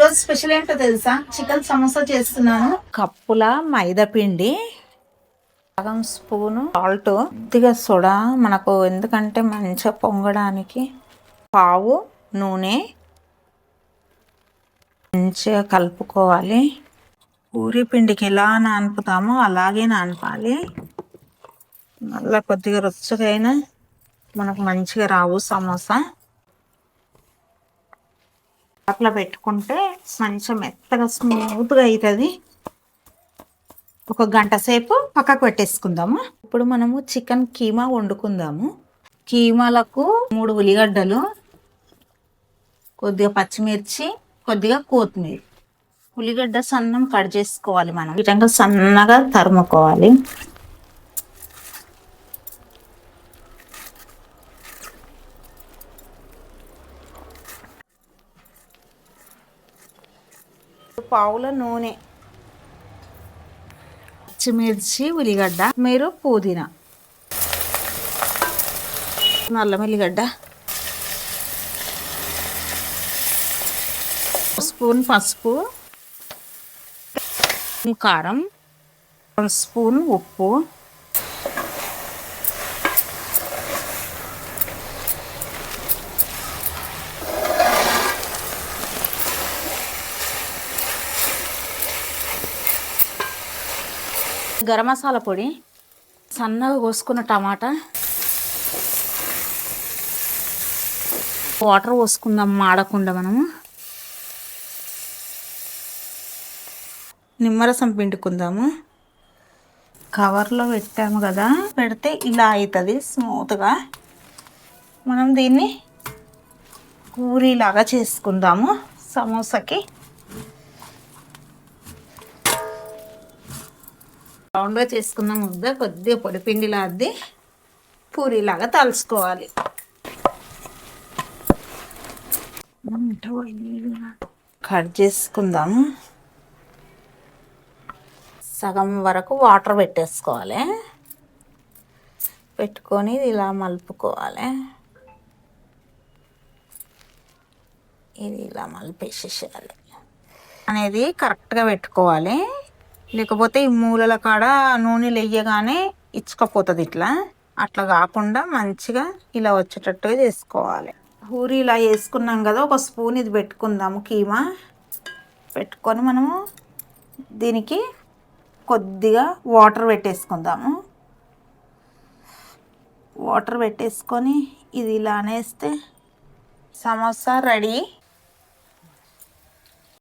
ఈరోజు స్పెషల్ ఏంటో తెలుసా? చికెన్ సమోసా చేస్తున్నాను. కప్పుల మైదా పిండి, సగం స్పూను సాల్ట్, కొద్దిగా సోడా మనకు ఎందుకంటే మంచిగా పొంగడానికి, పావు నూనె, మంచిగా కలుపుకోవాలి. పూరి పిండికి ఎలా నానుపుతామో అలాగే నానపాలి. మళ్ళీ కొద్దిగా రుచిగా మనకు మంచిగా రావు సమోసా. అట్లా పెట్టుకుంటే మంచిగా మెత్తగా స్మూత్గా అవుతుంది. ఒక గంట సేపు పక్కకు పెట్టేసుకుందాము. ఇప్పుడు మనము చికెన్ కీమా వండుకుందాము. కీమాలకు 3 ఉల్లిగడ్డలు, కొద్దిగా పచ్చిమిర్చి, కొద్దిగా కొత్తిమీర. ఉల్లిగడ్డ సన్నం కట్ చేసుకోవాలి. మనం ఈ విధంగా సన్నగా తరుముకోవాలి. పావుల నూనె, పచ్చిమిర్చి, ఉల్లిగడ్డ, మీరు పుదీనా, నల్ల ఉల్లిగడ్డ, స్పూన్ పసుపు, కారం, 1 స్పూన్ ఉప్పు, గరం మసాలా పొడి, సన్నగా కోసుకున్న టమాటా, వాటర్ పోసుకుందాం మాడకుండా. మనము నిమ్మరసం పిండుకుందాము. కవర్లో పెట్టాము కదా, పెడితే ఇలా అవుతుంది స్మూత్గా. మనం దీన్ని పూరీలాగా చేసుకుందాము. సమోసాకి రౌండ్గా చేసుకున్న ముద్ద కొద్దిగా పొడిపిండిలా అద్ది పూరీలాగా తలుచుకోవాలి. కట్ చేసుకుందాము. సగం వరకు వాటర్ పెట్టేసుకోవాలి. పెట్టుకొని ఇలా మలుపుకోవాలి. ఇది ఇలా మలిపేసేసేయాలి అనేది కరెక్ట్గా పెట్టుకోవాలి. లేకపోతే ఈ మూలల కాడ నూనె లేయగానే ఇచ్చుకపోతుంది. అట్లా కాకుండా మంచిగా ఇలా వచ్చేటట్టుగా చేసుకోవాలి. పూరి ఇలా వేసుకున్నాం కదా, ఒక స్పూన్ ఇది పెట్టుకుందాము. కీమా పెట్టుకొని మనము దీనికి కొద్దిగా వాటర్ పెట్టేసుకుందాము. వాటర్ పెట్టేసుకొని ఇది ఇలా అనేస్తే సమోసా రెడీ.